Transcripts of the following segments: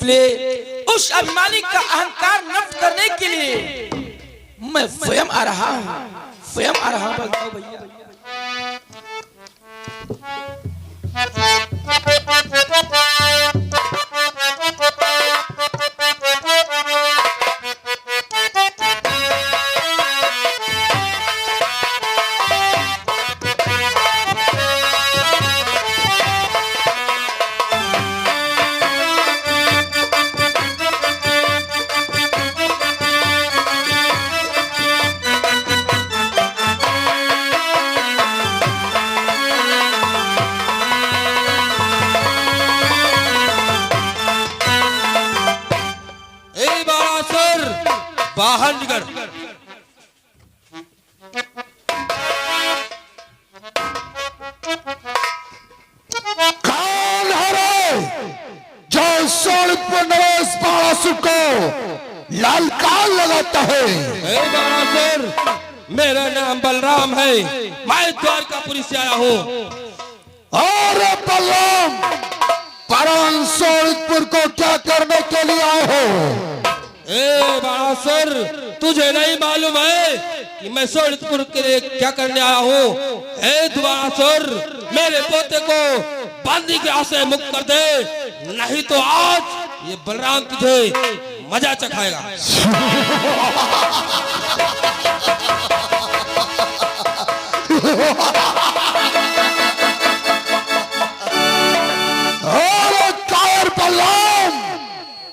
इसलिए उस अभिमानी का अहंकार नष्ट करने के लिए मैं स्वयं आ रहा हूँ, स्वयं आ रहा हूँ बलदाऊ भैया। बाहर निकल। कौन है रे जो सोनितपुर नरेश बाणासुर को ललकार लगाता है? बाणासुर, मेरा नाम बलराम है, मैं द्वारकापुरी से आया हूँ। और बलराम, परम सोनितपुर को क्या करने के लिए आए हो? बाणासुर, तुझे नहीं मालूम है कि मैं सोनितपुर के लिए क्या करने आया हूँ? बाणासुर, मेरे पोते को बंदी के हाथ से मुक्त कर दे, नहीं तो आज ये बलराम तुझे मजा चखाएगा।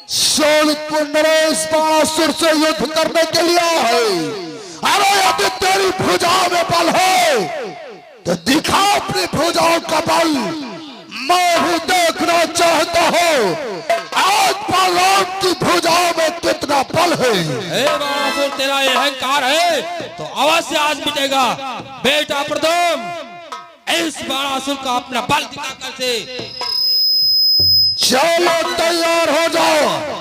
सोनितपुर नरेश बाणासुर से युद्ध करने के लिए है। अरे यदि तेरी भुजाओं में बल है तो दिखा अपनी भुजाओं का बल, मैं भी देखना चाहता हूँ आज बलराम की भुजाओं में कितना बल है। बाणासुर, तेरा ये अहंकार है तो अवश्य आज मिटेगा। बेटा प्रथम, इस बाणासुर का अपना बल दिखाकर से चलो तैयार हो जाओ।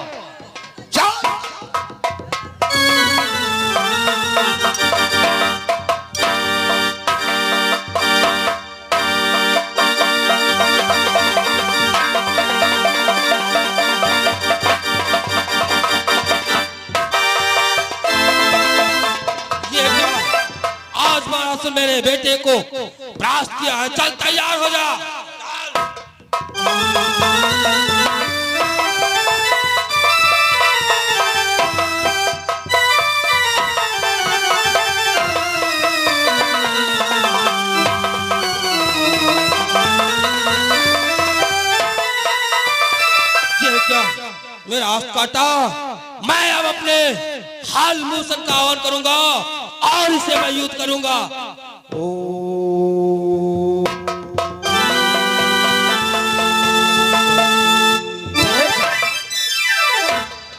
आज बाणासुर मेरे बेटे को परास्त किया है, चल तैयार हो जा। मेरा हाथ काटा, मैं अब अपने हाल मूसन का आह्वान करूंगा और इसे मैं युद्ध करूंगा।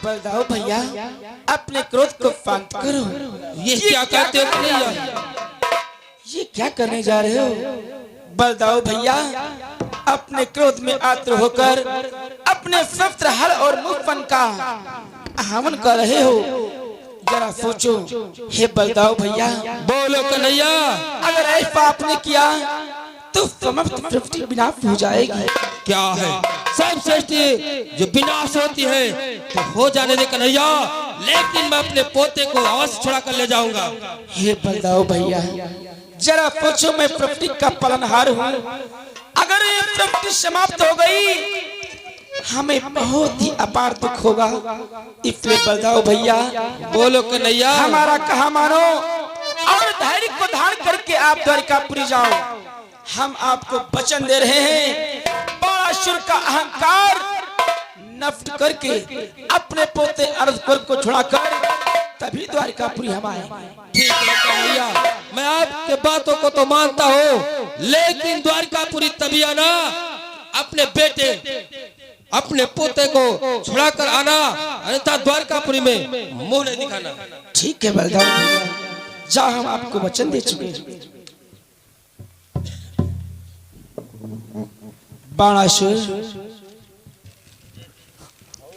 बलदाऊ भैया, अपने क्रोध को शांत करो। ये क्या कहते हो कन्हैया? ये क्या करने जा रहे हो बलदाऊ भैया? अपने क्रोध में आतुर होकर अपने पवित्र हल और मुखपन का हवन कर रहे हो। जरा सोचो हे बलदाऊ भैया। बोलो कन्हैया। अगर ऐसा आपने किया तो समस्त सृष्टि विनाश हो जाएगी। क्या है सब सृष्टि जो विनाश होती है तो हो जाने दे कन्हैया, लेकिन मैं अपने पोते को अवश्य छुड़ा कर ले जाऊंगा। हे बलदाऊ भैया, जरा सोचो, मैं सृष्टि का पालनहार हूँ। अगर ये सृष्टि समाप्त हो गई हमें बहुत ही अपार दुख होगा। इसलिए बलदाऊ भैया, बोलो कन्हैया। हमारा कहा मानो और धैर्य को धारण करके आप द्वारकापुरी जाओ। हम आपको वचन दे रहे हैं, बाणासुर का अहंकार नष्ट करके अपने पोते अर्धपुर को छुड़ाकर तभी द्वारकापुरी हम आए। ठीक है कन्हैया, मैं आपके बातों को तो मानता हूँ, लेकिन द्वारकापुरी तभी आना, अपने बेटे अपने पोते को छुड़ाकर आना, अन्यथा द्वारकापुरी में मुंह नहीं दिखाना। ठीक है बलदाऊ भैया, जा हम आपको वचन दे चुके हैं। बाणासुर,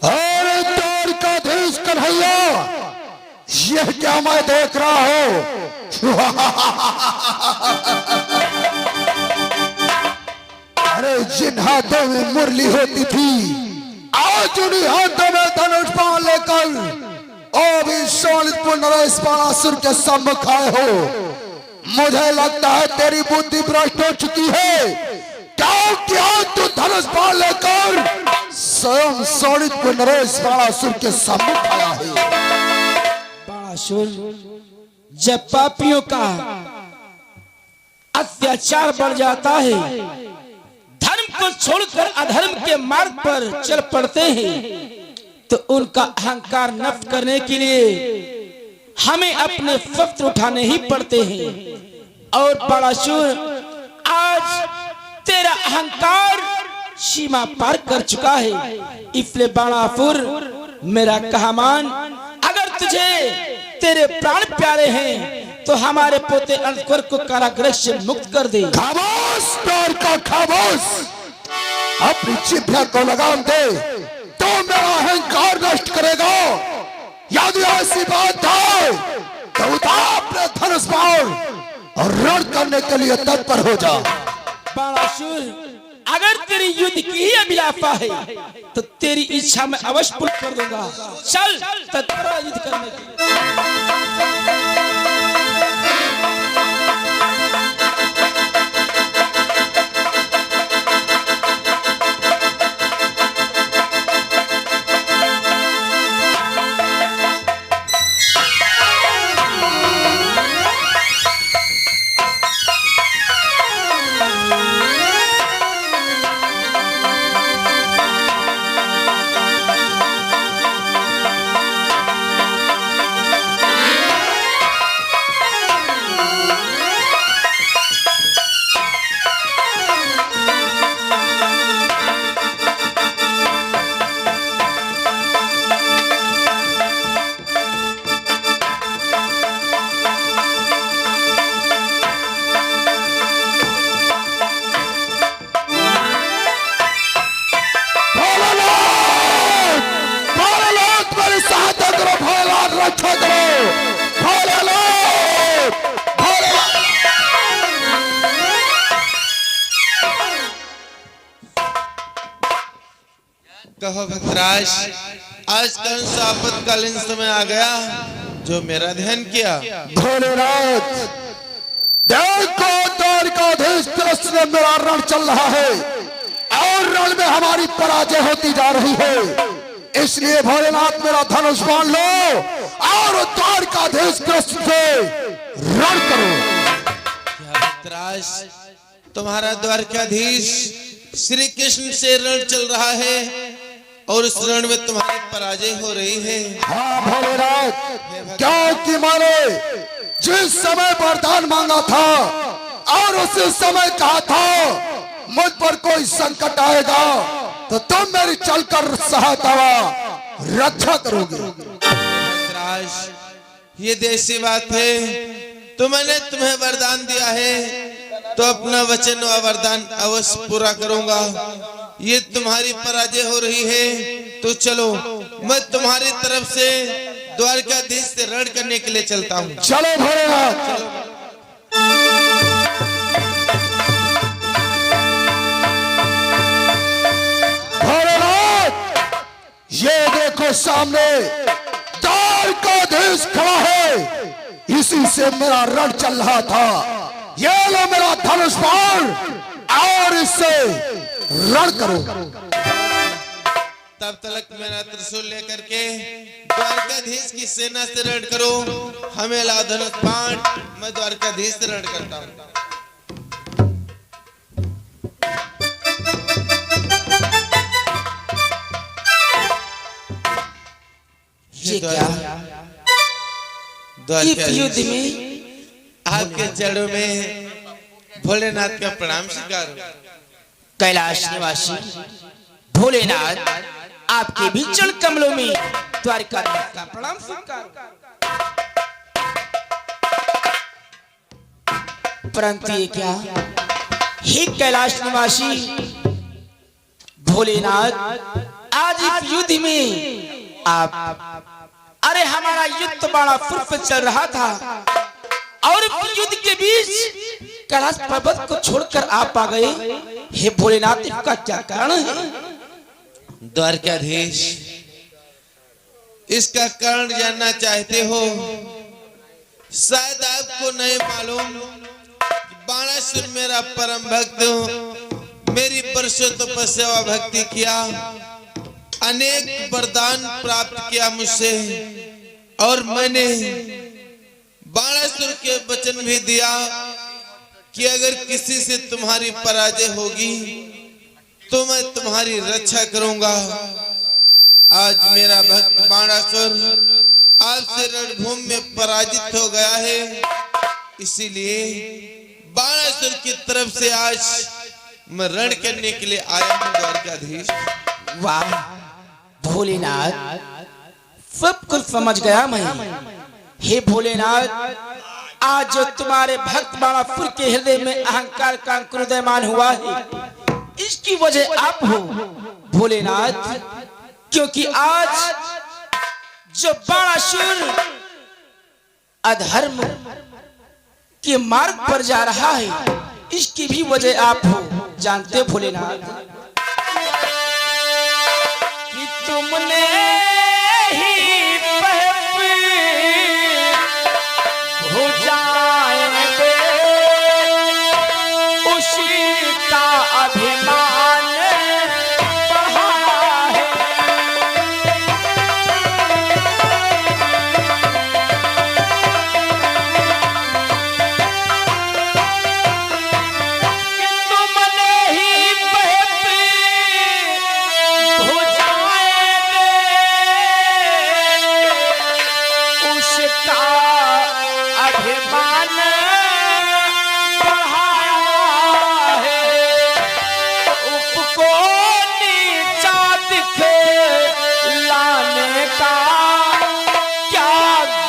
अरे द्वारकाधीश कन्हैया, यह क्या मैं देख रहा हूँ? अरे जिन हाथों में मुरली होती थी आज आज उन्हीं हाथों में धनुष बाण लेकर ओ भी शोणितपुर नरेश बाणासुर के सम्मुख आए हो। मुझे लगता है तेरी बुद्धि भ्रष्ट हो चुकी है, क्योंकि आज तू धनुष बाण लेकर स्वयं शोणितपुर नरेश बाणासुर के सम्मुख आया है। बाणासुर, जब पापियों का अत्याचार बढ़ जाता है, धर्म को छोड़कर अधर्म के मार्ग पर चल पड़ते हैं, तो उनका अहंकार नष्ट करने के लिए हमें अपने फक्त उठाने ही पड़ते हैं। और बाणासुर, आज तेरा अहंकार सीमा पार कर चुका है, इसलिए बाणासुर मेरा कहा मान, अगर तुझे तेरे प्राण प्यारे हैं तो हमारे पोते अंधकर को कारागृह से मुक्त कर दे। खामोश का खामोश, अपनी जिह्वा को लगाम दे, तो मेरा अहंकार नष्ट करेगा। यदि ऐसी बात है तो उतार अपने धनुष बाण और रण करने के लिए तत्पर हो जा। बाणासुर, अगर तेरी युद्ध की ही अभिलाषा है तो तेरी इच्छा में अवश्य पूर्ण कर दूंगा। चल तत्पर युद्ध करने के लिए। कहो भक्तराज, आज कौन सा आपातकालीन समय आ गया जो मेरा ध्यान किया? भोलेनाथ, देखो द्वारिकाधीश कृष्ण में मेरा रण चल रहा है और रण में हमारी पराजय होती जा रही है, इसलिए भोलेनाथ मेरा धनुष बाण लो और द्वारिकाधीश कृष्ण से रण करो। भक्तराज, तुम्हारा द्वारकाधीश श्री कृष्ण से रण चल रहा है और उस रण में तुम्हारी पराजय हो रही है। हाँ भोलेनाथ, क्योंकि मैंने जिस समय वरदान मांगा था और उसी समय कहा था मुझ पर कोई संकट आएगा तो तुम मेरी चलकर सहायता रक्षा करोगे। भक्तराज, ये देसी बात है, तो मैंने तुम्हें वरदान दिया है तो अपना वचन व वरदान अवश्य पूरा करूंगा। ये तुम्हारी पराजय हो रही है तो चलो, मैं तुम्हारी तरफ से द्वारकाधीश से रण करने के लिए चलता हूँ। चलो भोलेनाथ। भोलेनाथ, ये देखो सामने द्वारकाधीश खड़ा है, इसी से मेरा रण चल रहा था। ये लो मेरा धनुष बाण और इससे रण करो। तब तक मेरा त्रिशूल लेकर के द्वारकाधीश की सेना से रण करो। हमें ला धनुष बाण, मैं द्वारकाधीश से रण करता हूँ। ये क्या इस युद्ध में आपके जड़ों में भोलेनाथ का प्रणाम स्वीकार। कैलाश निवासी भोलेनाथ, आपके भी चरण कमलों में द्वारकाधीश का प्रणाम स्वीकार। परंतु ये क्या, हे कैलाश निवासी भोलेनाथ, आज इस युद्ध में आप, अरे हमारा युद्ध तो बड़ा फुर्र पे चल रहा था और युद्ध के बीच कैलाश पर्वत को छोड़कर आप आ गए। हे भोलेनाथ, इसका क्या कारण है? द्वारकाधीश, इसका कारण जानना चाहते हो? शायद आपको नहीं मालूम, बाणासुर मेरा परम भक्त, मेरी परसों तपस्या व भक्ति किया, अनेक वरदान प्राप्त किया मुझसे, और मैंने बाणासुर के वचन भी दिया कि अगर किसी से तुम्हारी पराजय होगी तो मैं तुम्हारी रक्षा करूंगा। आज मेरा भक्त बाणासुर आपसे रणभूमि में पराजित हो गया है, इसीलिए बाणासुर की तरफ से आज मैं रण करने के लिए आया हूं द्वारकाधीश। वाह भोलेनाथ, सब कुछ समझ गया मैं। हे भोलेनाथ, आज जो तुम्हारे भक्त बाणासुर के हृदय में अहंकार का अंकुर उदयमान हुआ है, इसकी वजह आप हो भोलेनाथ। क्योंकि आज जो बाणासुर अधर्म के मार्ग पर जा रहा है, इसकी भी वजह आप हो। जानते हो भोलेनाथ कि तुमने ही भुजाएंगे उसी का अभिमान बढ़ाया है। तुमने ही भुजाएंगे उसका अभिमान बढ़ाया है। उपको नीचा दिखलाने का क्या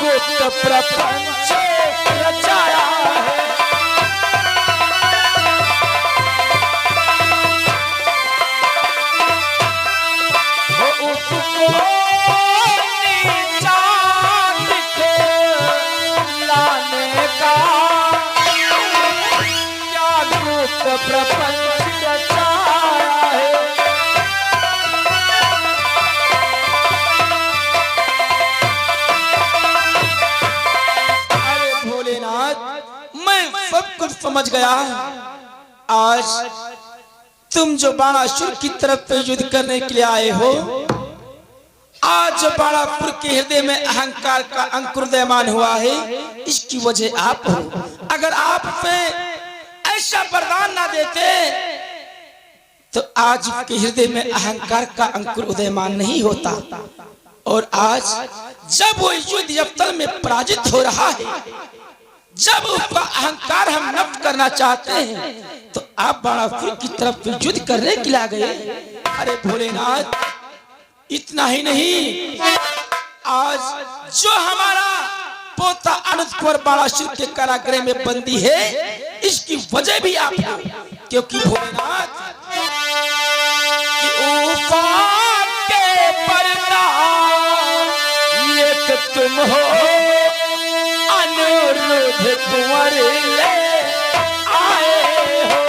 गुप्त प्रपंच रचाया है। उपको नीचा लाने का क्या गुप्त प्रपंच रचाया है। अरे भोलेनाथ, मैं सब कुछ समझ गया। आज तुम जो बाणासुर की तरफ पे युद्ध करने के लिए आए हो, आज बाणासुर के हृदय में अहंकार का अंकुर उदयमान हुआ है, इसकी वजह आप हो। अगर आप पे ऐसा वरदान ना देते तो आज के हृदय में अहंकार का अंकुर उदयमान नहीं होता। और आज जब वो युद्ध स्थल में पराजित हो रहा है, जब उसका अहंकार हम नष्ट करना चाहते हैं, तो आप बाणासुर की तरफ युद्ध करने के लिए आ गए। अरे भोलेनाथ, इतना ही नहीं, आज जो हमारा पोता अनंत कुंवर बाणासुर के कारागृह में बंदी है, इसकी वजह भी आप हो। क्योंकि भोलेनाथ कि ऊपर के पर्दा एक तुम हो, अनुरुद्ध कुंवर ले आए हो।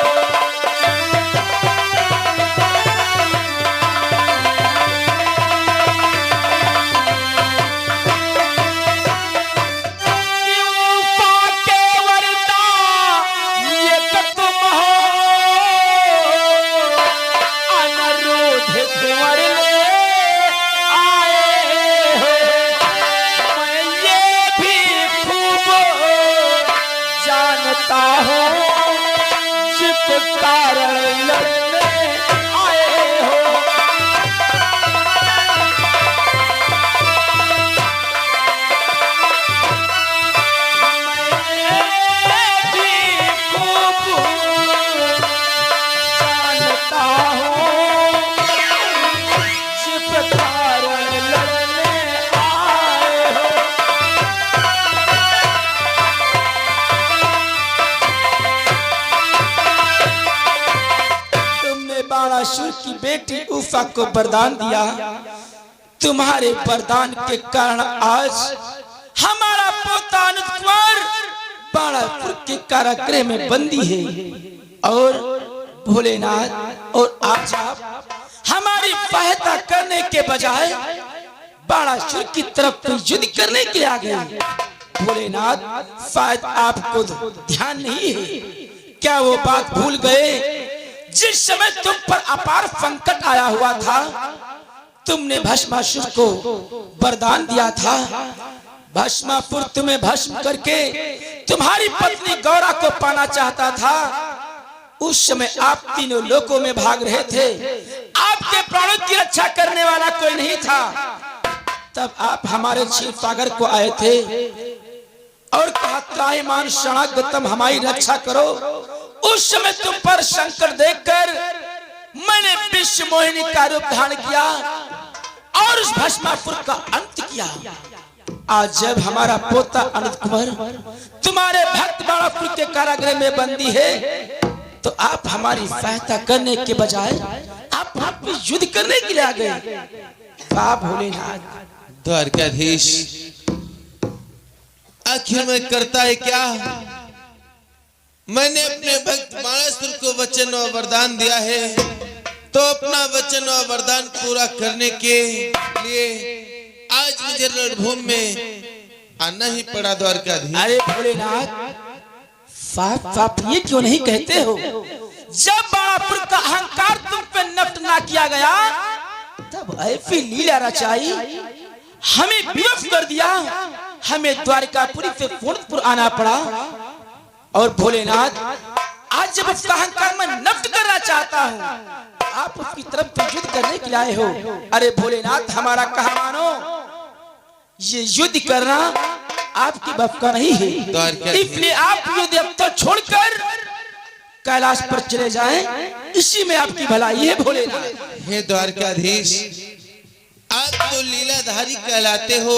कारण लड़ने आए हो। मैं भी खूब जानता हूँ, जिस कारण लड़ने आए हो। बाणासुर की बेटी उषा को वरदान दिया, तुम्हारे वरदान के कारण आज हमारा पोता अनंत कुंवर बाणासुर के कारागृह में बंदी है। और भोलेनाथ, और आज आप हमारी सहायता करने के बजाय बाणासुर की तरफ युद्ध करने के लिए आ गए। भोलेनाथ, शायद आपको ध्यान नहीं है क्या? वो बात भूल गए जिस समय तुम पर अपार संकट आया हुआ था, तुमने भस्मासुर को वरदान दिया था। भस्मासुर तुम्हें भस्म करके तुम्हारी पत्नी गौरा को पाना चाहता था। उस समय आप तीनों लोकों में भाग रहे थे, आपके प्राणों की रक्षा करने वाला कोई नहीं था। तब आप हमारे क्षीर सागर को आए थे और कहा, त्राहिमाम शरणागतम, हमारी रक्षा करो। उस समय तुम पर संकट देखकर मैंने विश्व मोहिनी का रूप धारण किया और उस भस्मासुर का अंत किया। आज जब हमारा पोता अनंत कुमार तुम्हारे भक्त बाणासुर के कारागृह में बंदी है, तो आप हमारी सहायता करने के बजाय आप युद्ध करने के लिए आ गए। वाह भोलेनाथ। द्वारकाधीश, आखिर में करता है क्या? मैंने अपने भक्त बाणासुर को वचन और वरदान दिया है, तो अपना वचन और वरदान पूरा करने के लिए आज मुझे रणभूमि में आना ही पड़ा। द्वारकाधीश, अरे भोलेनाथ, साफ साफ ये क्यों नहीं कहते हो? जब बाणासुर का अहंकार तुम पे नष्ट ना किया गया, तब ऐसी लीला रचाई, हमें विवश कर दिया, हमें द्वारकापुरी से सोनपुर आना पड़ा। और भोलेनाथ, आज जब उसका अहंकार मैं नष्ट करना चाहता हूँ, आप उसकी तरफ युद्ध करने के लिए आए हो। अरे भोलेनाथ, हमारा कहा मानो, ये युद्ध करना आपकी बस का नहीं है, इसलिए आप युद्ध अब तो छोड़कर कैलाश पर चले जाएं, इसी में आपकी भलाई है भोलेनाथ। हे द्वारकाधीश, आप तो लीलाधारी कहलाते हो,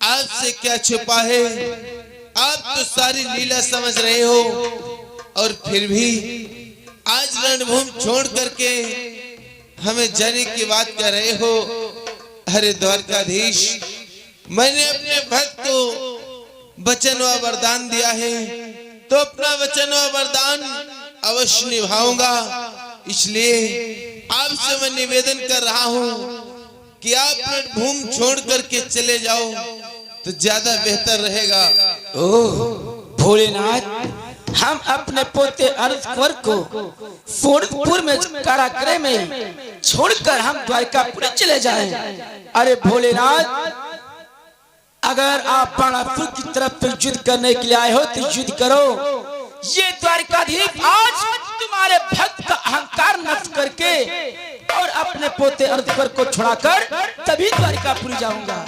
आपसे क्या छुपा है? आप तो सारी लीला समझ रहे हो, और फिर भी आज रणभूमि छोड़ करके हमें जाने की बात कर रहे हो। अरे द्वारकाधीश, मैंने अपने भक्त को वचन व वरदान दिया है, तो अपना वचन व वरदान अवश्य निभाऊंगा। इसलिए आपसे मैं निवेदन कर रहा हूँ कि आप रणभूमि छोड़ करके चले जाओ तो ज्यादा बेहतर रहेगा। ओह भोलेनाथ, हम अपने पोते अनंतकुमार को सोनपुर में कारागृह में छोड़कर हम द्वारकापुरी चले जाएं। अरे भोलेनाथ, अगर आप बाणासुर की तरफ युद्ध करने के लिए आए हो तो युद्ध करो। ये द्वारकाधीश आज तुम्हारे भक्त का अहंकार नष्ट करके और अपने पोते अनंतकुमार को छुड़ाकर तभी द्वारकापुरी जाऊंगा।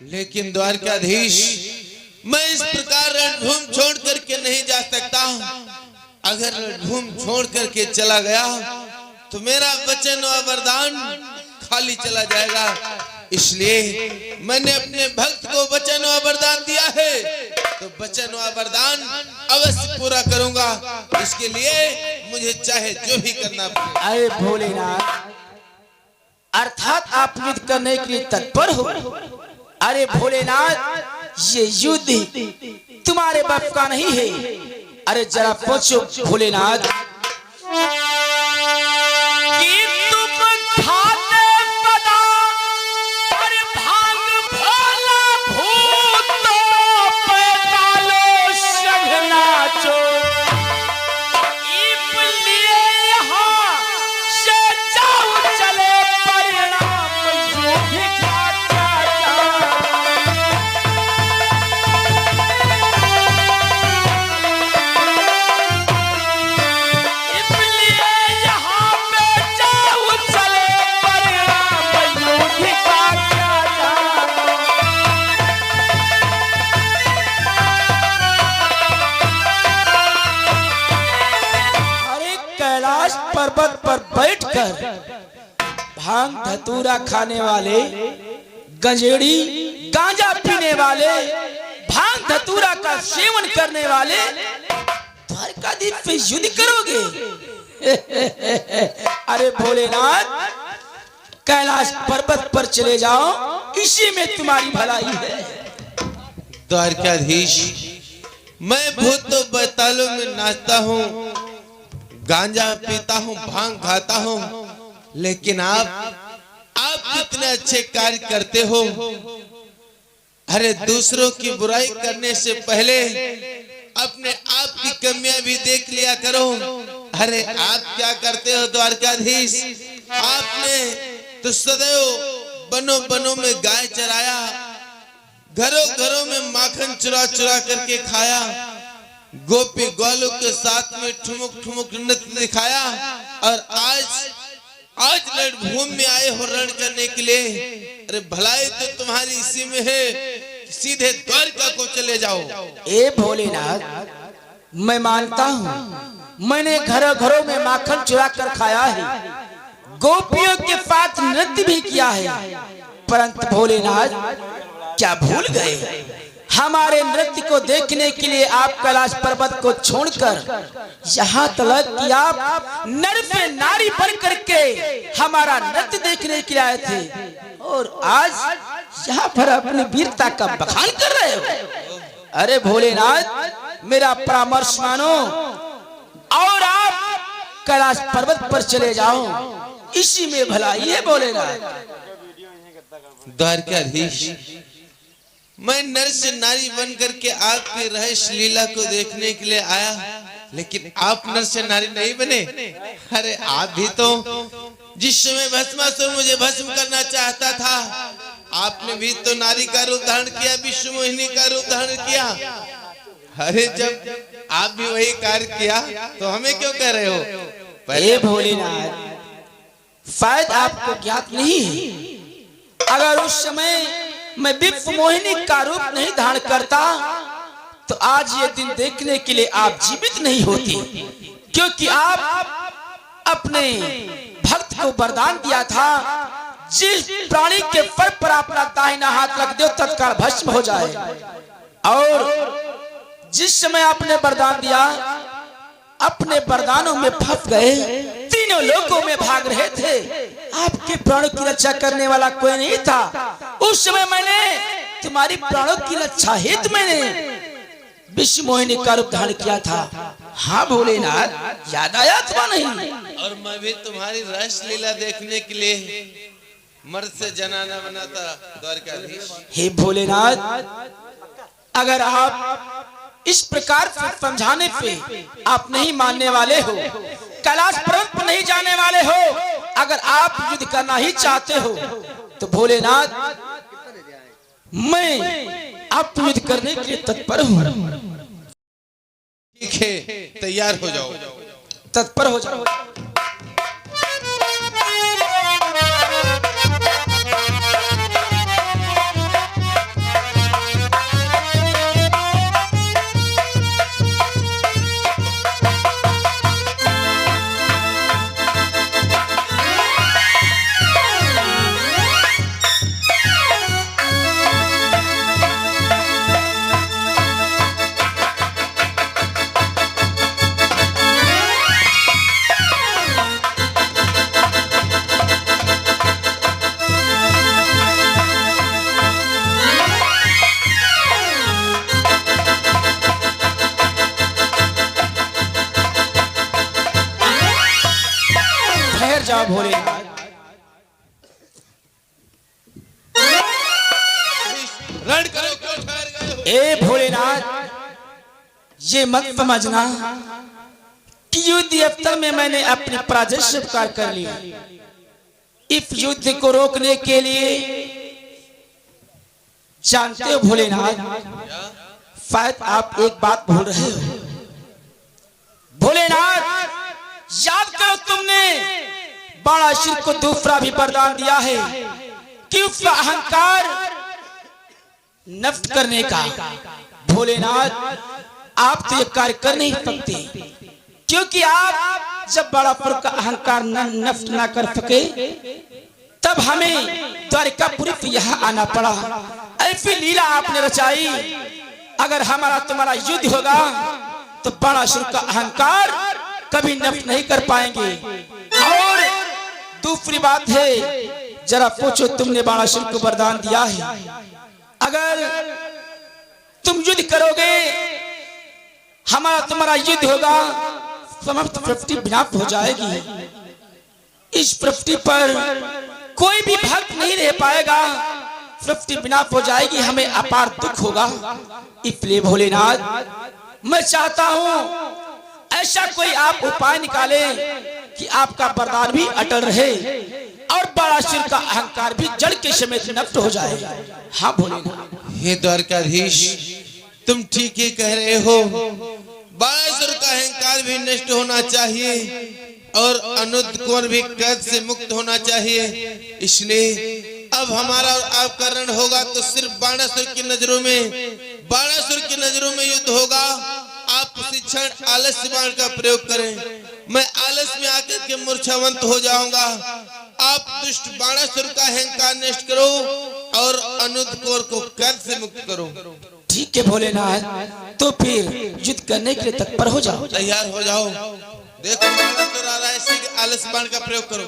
लेकिन द्वारकाधीश, मैं इस प्रकार रणभूमि छोड़ करके नहीं जा सकता। अगर रणभूमि छोड़ करके चला गया तो मेरा वचन और वरदान खाली चला जाएगा। इसलिए मैंने अपने भक्त को वचन और वरदान दिया है, तो वचन और वरदान अवश्य पूरा करूंगा। इसके लिए मुझे चाहे जो भी करना पड़े। अरे भोलेनाथ, अर्थात आप युद्ध करने के लिए तत्पर हो। अरे भोलेनाथ, ये युद्ध तुम्हारे बाप का नहीं है। अरे जरा पूछो भोलेनाथ, पर्वत पर बैठकर भांग धतूरा खाने वाले, गंजेड़ी गांजा पीने वाले, भांग धतूरा का सेवन करने वाले द्वारकाधीश से युद्ध करोगे? अरे भोलेनाथ, कैलाश पर्वत पर चले जाओ, इसी में तुम्हारी भलाई है। द्वारकाधीश, मैं भूत बैतालों में नाचता हूँ, गांजा पीता हूँ, भांग खाता हूँ, लेकिन आप कितने अच्छे कार्य करते हो। अरे दूसरों की बुराई करने से पहले अपने आप की कमियां भी देख लिया करो। अरे आप क्या करते हो द्वारकाधीश, आपने तो सदैव बनों बनों में गाय चराया, घरों घरों में माखन चुरा चुरा करके खाया, गोपी ग्वालों के साथ में ठुमुक ठुमुक नृत्य दिखाया, और आज रणभूमि में आए हो रण करने के लिए। अरे भलाई तो तुम्हारी इसी में है, सीधे द्वारका को चले जाओ। ए भोलेनाथ, मैं मानता हूँ मैंने घरों घरों में माखन चुरा कर खाया है, गोपियों के साथ नृत्य भी किया है, परंतु भोलेनाथ क्या भूल गए हमारे नृत्य को देखने के लिए आप कैलाश पर्वत को छोड़कर यहाँ तक कि आप नर से नारी बन करके हमारा नृत्य देखने के लिए आए थे, और आज यहाँ पर अपनी वीरता का बखान कर रहे हो। अरे भोलेनाथ, मेरा परामर्श मानो और आप कैलाश पर्वत पर चले जाओ, इसी में भलाई है भोलेनाथ। द्वारकाधीश, मैं नर से नारी बन करके आपकी रहस्य लीला को देखने के लिए आया, लेकिन आप नर से नारी नहीं बने। अरे आप भी तो जिस समय भस्मासुर मुझे भस्म करना चाहता था, आपने भी तो नारी का रूप धारण किया, विश्व मोहिनी का रूप धारण किया। अरे जब आप भी वही कार्य किया तो हमें क्यों कह रहे हो? पहले भोलेनाथ, शायद आपको ज्ञात नहीं, अगर उस समय मैं विश्व मोहिनी का रूप नहीं धारण करता तो आज ये दिन देखने के लिए आप जीवित नहीं होती, क्योंकि आप अपने भक्त को वरदान दिया था, जिस प्राणी के फर पर अपना दाहिना हाथ रख दो तत्काल भस्म हो जाए। और जिस समय आपने वरदान दिया, अपने वरदानों में फंस गए, तीनों लोकों में भाग रहे थे, आपके प्राणों की रक्षा करने वाला कोई नहीं था। उस समय मैंने तुम्हारी प्राणों की रक्षा हेतु मैंने विश्व मोहिनी का रूप धारण किया था। हाँ भोलेनाथ, याद आया अथवा नहीं? और मैं भी तुम्हारी रस लीला देखने के लिए मर्द से जनाना बनाता द्वारकाधीश। हे भोलेनाथ, अगर आप इस प्रकार से समझाने पे आप नहीं मानने वाले हो, कैलाश पर्वत पर नहीं जाने वाले हो, अगर आप युद्ध करना ही चाहते हो तो भोलेनाथ मैं आप युद्ध करने के लिए तत्पर हूँ। ठीक है, तैयार हो जाओ, तत्पर हो जाओ। जाओ भोलेनाथ, रण करो, क्यों ठहर गए हो? ए भोलेनाथ, ये मत समझना कि युद्ध अवसर में मैंने अपनी पराजय स्वीकार कर ली। इस युद्ध को रोकने के लिए जानते हो भोलेनाथ, शायद आप एक बात भूल रहे हो। भोलेनाथ, याद करो, तुमने बाणासुर को दूसरा भी वरदान दिया है कि उसका अहंकार नष्ट करने का। भोलेनाथ, आप तो ये कार्य कर नहीं सकते, क्योंकि आप जब बड़ापुर का अहंकार नष्ट ना कर सके तब हमें द्वारकापुरी पे यहाँ आना पड़ा। ऐसी लीला आपने रचाई, अगर हमारा तुम्हारा युद्ध होगा तो बाणासुर का अहंकार कभी नष्ट नहीं कर पाएंगे। और दूसरी बात है, जरा पूछो, तुमने बाणासुर को वरदान दिया है, अगर तुम युद्ध करोगे, हमारा तुम्हारा युद्ध होगा, समस्त सृष्टि विनाश हो जाएगी। इस पृथ्वी पर कोई भी भक्त नहीं रह पाएगा, पृथ्वी विनाश हो जाएगी, हमें अपार दुख होगा। इसलिए भोलेनाथ मैं चाहता हूं ऐसा कोई आप उपाय निकाले कि आपका वरदान भी अटल रहे और बाणासुर का अहंकार भी जड़ के समेत नष्ट हो जाए। हाँ भोलेनाथ। हे द्वारकाधीश, तुम ठीक ही कह रहे हो। बाणासुर का अहंकार भी नष्ट होना चाहिए और अनुद्ध कुंवर भी कैद से मुक्त होना चाहिए। इसलिए अब हमारा और आपका रण होगा तो सिर्फ बाणासुर की नजरों में युद्ध होगा। आप उसी क्षण आलस्य बाण का प्रयोग करें, मैं आलस में आकर के मूर्छावंत हो जाऊंगा। आप दुष्ट बाणासुर का अहंकार नष्ट करो और अनुद्ध कुंवर को कैद से मुक्त करो। ठीक है भोलेनाथ, तो फिर युद्ध करने के लिए तत्पर हो जाओ। तैयार हो जाओ। देखो बाणासुर आ रहा है, इसी आलस्य बाण का प्रयोग करो।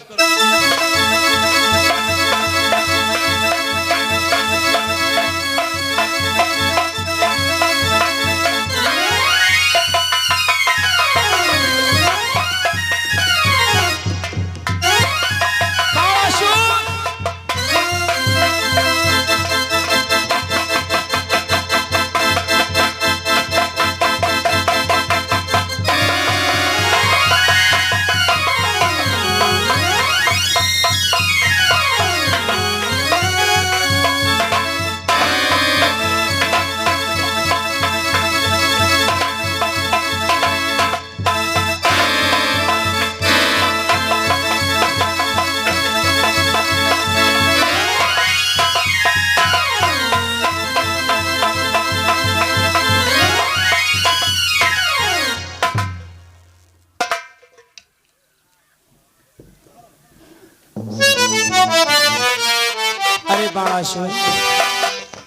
अरे बाणासुर,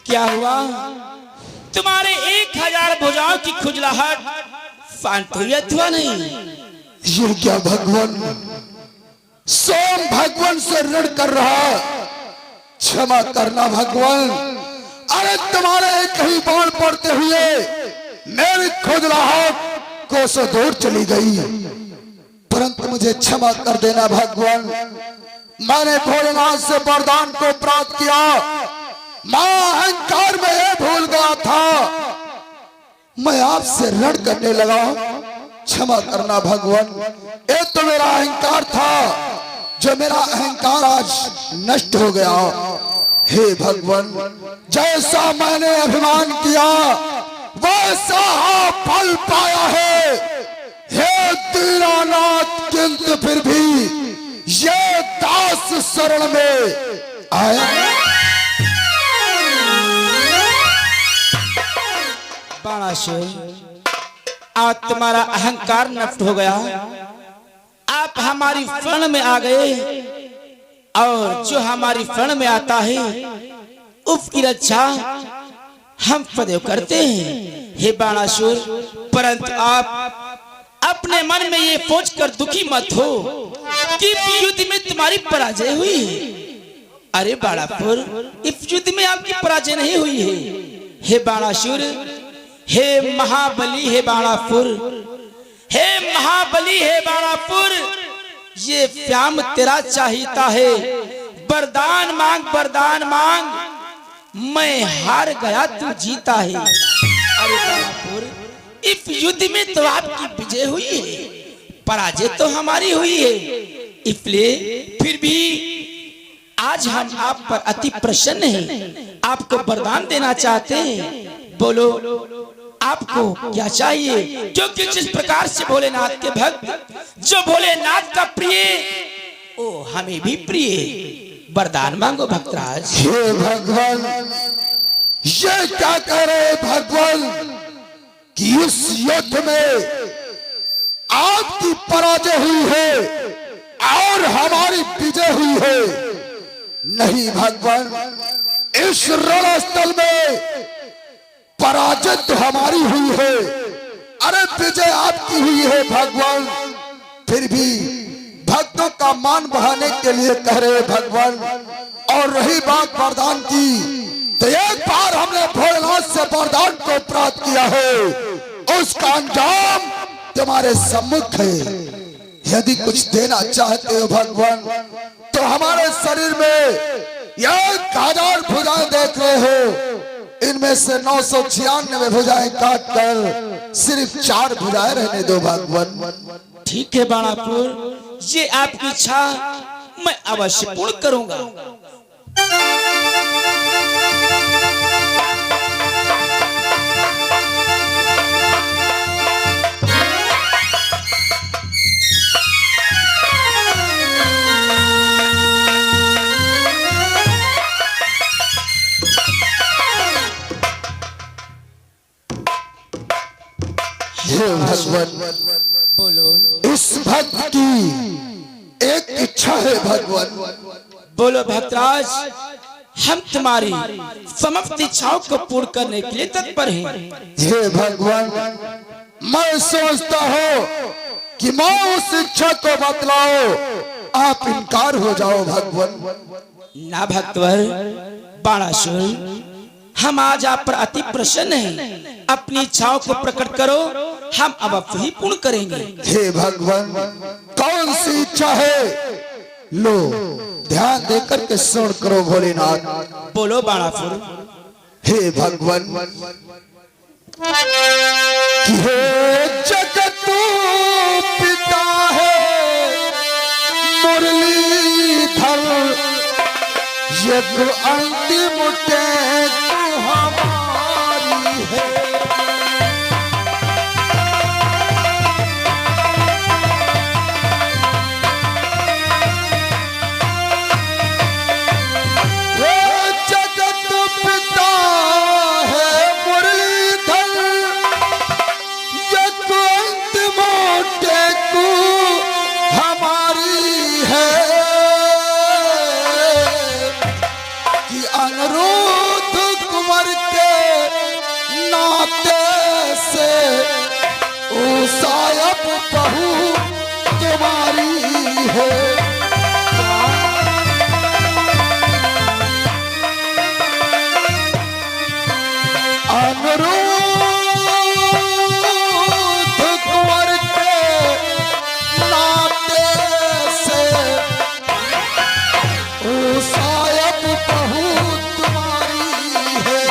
क्या हुआ? तुम्हारे 1000 भुजाओं की खुजलाहट शांत हुई अथवा नहीं? ये क्या भगवान, सोम भगवान से ऋण कर रहा, क्षमा करना भगवान। अरे तुम्हारे एक ही बाण पड़ते हुए मेरी खुजलाहट कोसों दूर चली गई, परंतु मुझे क्षमा कर देना भगवान। मैंने भोलेनाथ से वरदान को प्राप्त किया, मैं अहंकार में ये भूल गया था, मैं आपसे ऋण करने लगा, क्षमा करना भगवान। ये तो मेरा अहंकार था, जो मेरा अहंकार आज नष्ट हो गया। हे भगवान, जैसा मैंने अभिमान किया वैसा फल पाया है। हे दीनानाथ, किंतु फिर भी ये दास शरण में आया। बाणासुर, आज तुम्हारा अहंकार नष्ट हो गया, आप हमारी शरण में आ गए और जो हमारी शरण में आता है उसकी रक्षा हम सदैव करते हैं। हे बाणासुर, परंतु आप अपने मन में ये सोचकर दुखी मत हो कि युद्ध में तुम्हारी पराजय हुई है। अरे बाणासुर, इस युद्ध में आपकी पराजय नहीं हुई है। हे बाणासुर, हे महाबली, हे बाणासुर, हे महाबली, हे बाणासुर, ये श्याम तेरा चाहता है, वरदान मांग, वरदान मांग, मैं हार गया तू जीता है। अरे बाणासुर, इस युद्ध में तो आपकी विजय हुई है, पराजय तो हमारी हुई है। इसलिए फिर भी आज हम आप पर अति प्रसन्न हैं, आपको वरदान देना चाहते हैं। बोलो आपको क्या चाहिए? क्योंकि जिस प्रकार से भोलेनाथ के भक्त, जो भोलेनाथ का प्रिय, ओ हमें भी प्रिय, वरदान मांगो भक्तराज। हे भगवान, ये क्या कह रहे भगवान कि इस युद्ध में आपकी पराजय हुई है और हमारी विजय हुई है? नहीं भगवान, इस रणस्थल में पराजय तो हमारी हुई है, अरे विजय आपकी हुई है भगवान। फिर भी भक्तों का मान बढ़ाने के लिए कह रहे भगवान। और रही बात वरदान की, तो एक बार हमने भोलेनाथ से वरदान को प्राप्त किया है, उसका अंजाम तुम्हारे सम्मुख है। यदि कुछ देना चाहते हो भगवान तो हमारे शरीर में 1000 भुजाएं देख रहे हो, इनमें से 996 भुजाएं काट कर सिर्फ 4 भुजाएं रहने दो भगवान। ठीक है बाणापुर, ये आपकी इच्छा मैं अवश्य पूर्ण करूंगा। हे भगवान, बोलो इस भक्त की एक इच्छा है भगवान। बोलो भक्तराज, हम तुम्हारी समस्त इच्छाओं को पूर्ण करने के लिए तत्पर हैं। हे भगवान, मैं सोचता हूँ कि मैं उस इच्छा को बतलाओ, आप इनकार हो जाओ भगवान। ना भक्तवर बाणासुर, हम आज आप पर अति प्रसन्न हैं। अपनी इच्छाओं को प्रकट करो, हम अवश्य ही पूर्ण करेंगे। हे भगवान, कौन सी इच्छा है? लो ध्यान देकर के सुन करो भोलेनाथ। बोलो बाणासुर। हे भगवान, कि हे जगत पिता है मुरलीधर, यज्ञ अंतिम टेक हमारी है। हे जगत पिता है मुरलीधर, यज्ञ अंतिम टेक हमारी है। कि अनुरोध कुंवर के नाते से ओ सायब बहू तुम्हारी है। अनुरोध कुंवर के नाते से ओ सायब बहू तुम्हारी है।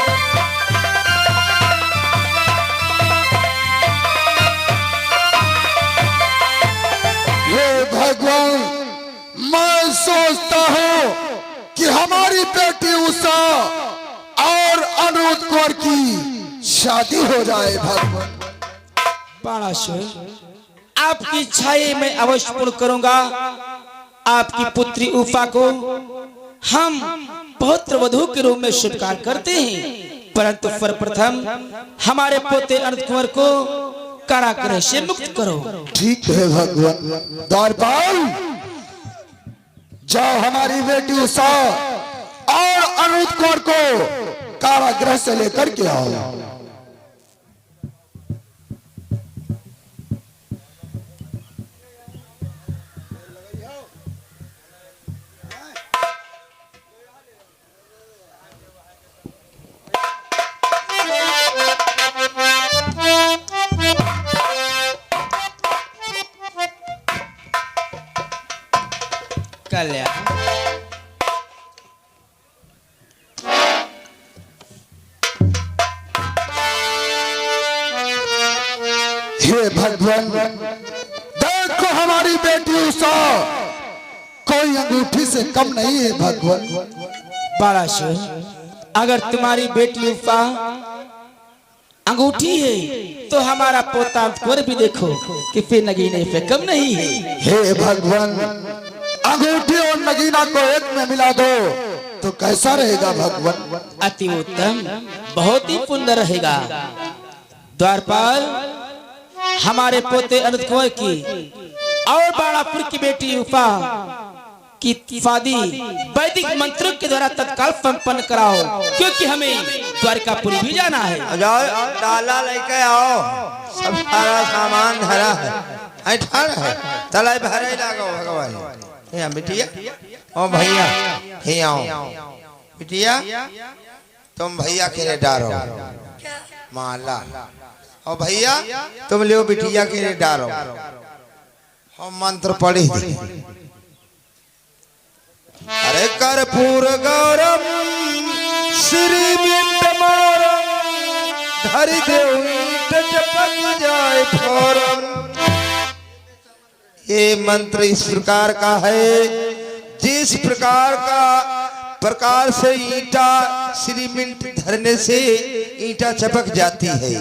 हे भगवान, मैं सोचता हूँ कि हमारी बेटी उषा और अनुरोध कुंवर की शादी हो जाए भगवान। बाणासुर, आपकी इच्छाएं मैं अवश्य पूर्ण करूंगा। आपकी पुत्री उषा को हम पौत्र वधू के रूप में स्वीकार करते हैं, परंतु सर्वप्रथम हमारे पोते अनुरोध कुंवर को कारागृह से मुक्त करो। ठीक है भगवान। द्वारपाल, जाओ हमारी बेटी उषा और अनुरोध कुंवर को कारागृह से लेकर के आओ। कल्याण। हे भगवान, देखो हमारी बेटी उषा कोई अंगूठी से कम नहीं है भगवान। बाणासुर, अगर तुम्हारी बेटी उषा अंगूठी है तो हमारा पोता अनुरोध कुंवर भी देखो कि फिर नगीने पे कम नहीं है। हे भगवान, अंगूठी और नगीना को एक में मिला दो तो कैसा रहेगा भगवान? अति उत्तम, बहुत ही सुंदर रहेगा। द्वारपाल, हमारे पोते अनुरोध कुंवर की और बाणापुर की बेटी उषा की शादी वैदिक मंत्रों के द्वारा तत्काल संपन्न कराओ, क्योंकि हमें द्वारकापुरी भी जाना है। जाओ ताला लेके आओ, सब सारा सामान धरा है, ठाड़ है, तलाई भरे लागो भगवान। यहाँ बिटिया, ओ भैया हे आओ। बिटिया तुम भैया के लिए डारो माला, और भैया तुम ले बिटिया के लिए डारो। हम मंत्र पढ़ी थी। अरे कर्पूर गौरम श्री विंटमारम धरि देवीट चपक जाए फौरम। ये मंत्र इस प्रकार का है, जिस प्रकार से ईंटा सीमेंट धरने से ईंटा चपक जाती है,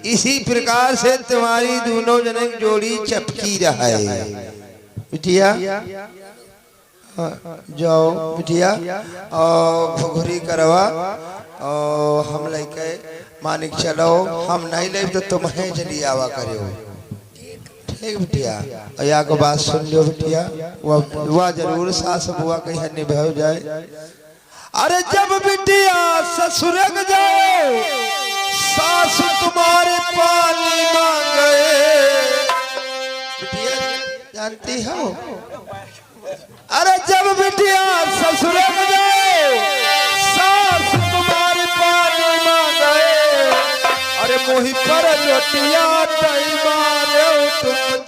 इसी प्रकार से तुम्हारी दोनों जने की जोड़ी चपकी रहा है। बिटिया जाओ बिटिया और घुघरी करवा और हम लेके मानिक चलो, हम नहीं ले तो तुम्हें जल्दी आवा करो। ठीक बिटिया, या को बात सुन लो बिटिया, वह जरूर सास बुआ कहीं निभाव जाए। अरे जब बिटिया ससुर जाओ सास तुम्हारे पानी मांगे। बिटिया जानती हो, अरे जब बिटिया ससुर जाओ सास तुम्हारे पानी मांगे। अरे मोहि पर जोटिया तई मारे तुम